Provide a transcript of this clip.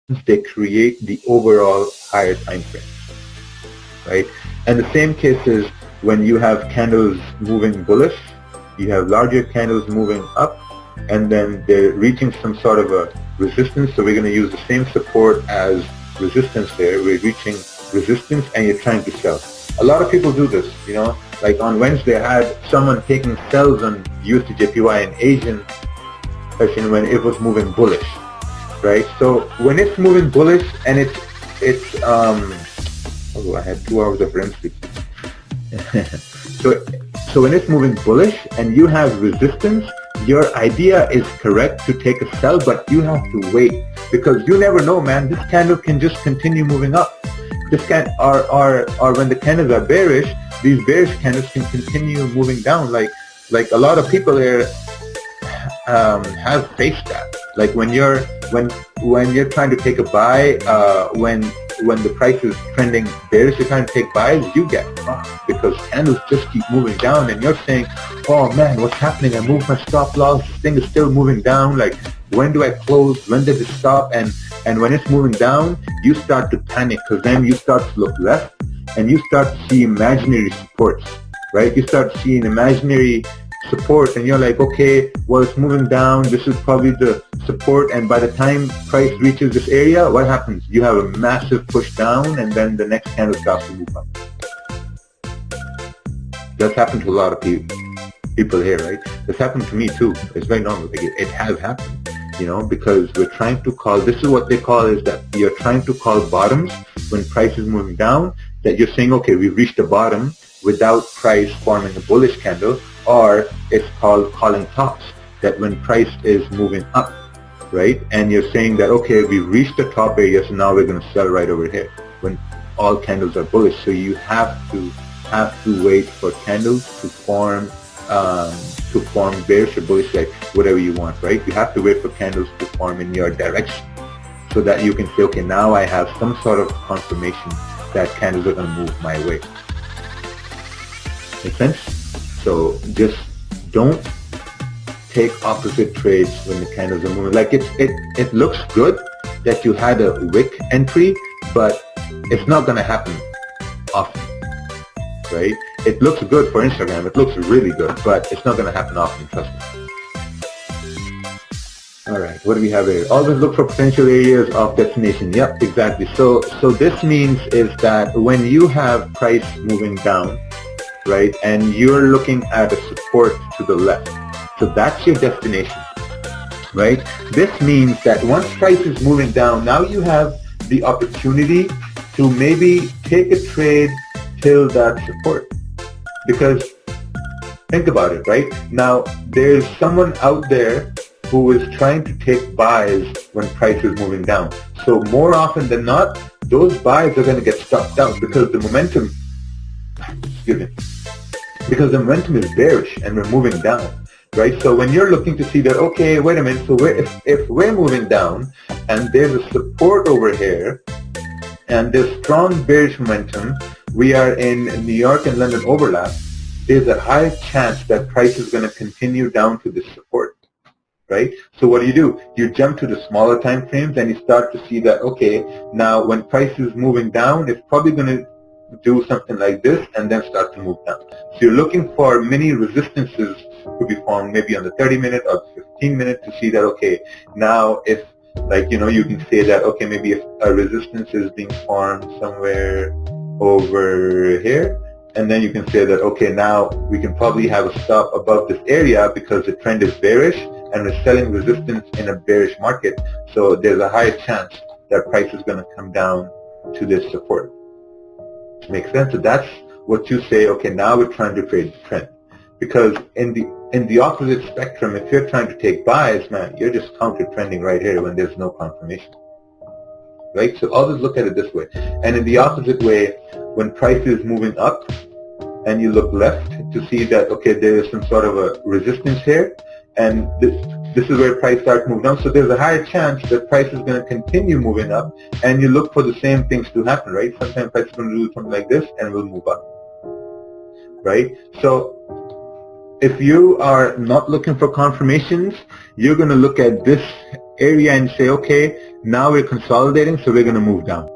they create the overall higher time frame, right? And the same case is when you have candles moving bullish, you have larger candles moving up, and then they're reaching some sort of a resistance. So we're going to use the same support as resistance there. We're reaching resistance and you're trying to sell. A lot of people do this, you know, like on Wednesday I had someone taking sells on USDJPY in Asian session when it was moving bullish, right? So when it's moving bullish and it's oh, I had 2 hours of REM sleep. so when it's moving bullish and you have resistance, your idea is correct to take a sell, but you have to wait because you never know, man. This candle can just continue moving up. This can or when the candles are bearish, these bearish candles can continue moving down. Like a lot of people here have faced that. Like when you're trying to take a buy, when the price is trending bearish, you're trying to take buys, you get fucked because candles just keep moving down and you're saying, oh man, what's happening? I moved my stop loss, this thing is still moving down, like when do I close, when did it stop? And when it's moving down, you start to panic because then you start to look left and you start to see imaginary supports, right? You start seeing imaginary support and you're like, okay, well, it's moving down, this is probably the support, and by the time price reaches this area, what happens? You have a massive push down and then the next candle starts to move up. That's happened to a lot of people here, right? That's happened to me too. It's very normal. Like it has happened, you know, because we're trying to call, this is what they call is that you're trying to call bottoms when price is moving down, that you're saying, okay, we've reached a bottom without price forming a bullish candle, or it's called calling tops, that when price is moving up, right? And you're saying that, okay, we've reached the top area, so now we're going to sell right over here when all candles are bullish. So you have to wait for candles to form bearish or bullish, like whatever you want, right? You have to wait for candles to form in your direction so that you can say, okay, now I have some sort of confirmation that candles are going to move my way. Make sense? So just don't take opposite trades when the candles are moving. Like it looks good that you had a wick entry, but it's not going to happen often, right? It looks good for Instagram. It looks really good, but it's not going to happen often, trust me. All right, what do we have here? Always look for potential areas of destination. Yep, exactly. So this means is that when you have price moving down, right, and you're looking at a support to the left, so that's your destination, right? This means that once price is moving down, now you have the opportunity to maybe take a trade till that support. Because think about it, right? Now there's someone out there who is trying to take buys when price is moving down. So more often than not, those buys are going to get stopped out because the momentum, because the momentum is bearish and we're moving down, right? So when you're looking to see that, okay, wait a minute, so if we're moving down and there's a support over here and there's strong bearish momentum, we are in New York and London overlap, there's a high chance that price is going to continue down to this support. Right? So what do? You jump to the smaller time frames and you start to see that, okay, now when price is moving down, it's probably going to do something like this and then start to move down. So you're looking for many resistances to be formed, maybe on the 30-minute or 15-minute to see that, okay, now if, like, you know, you can say that, okay, maybe if a resistance is being formed somewhere over here, and then you can say that, okay, now we can probably have a stop above this area because the trend is bearish and we're selling resistance in a bearish market. So there's a high chance that price is going to come down to this support. Makes sense? So that's what you say, okay, now we're trying to trade the trend. Because in the opposite spectrum, if you're trying to take buys, man, you're just counter trending right here when there's no confirmation. Right? So always look at it this way. And in the opposite way, when price is moving up and you look left to see that, okay, there is some sort of a resistance here, and this is where price starts moving down. So there's a higher chance that price is going to continue moving up, and you look for the same things to happen, right? Sometimes price is going to do something like this and will move up, right? So if you are not looking for confirmations, you're going to look at this area and say, okay, Now we're consolidating, so we're going to move down.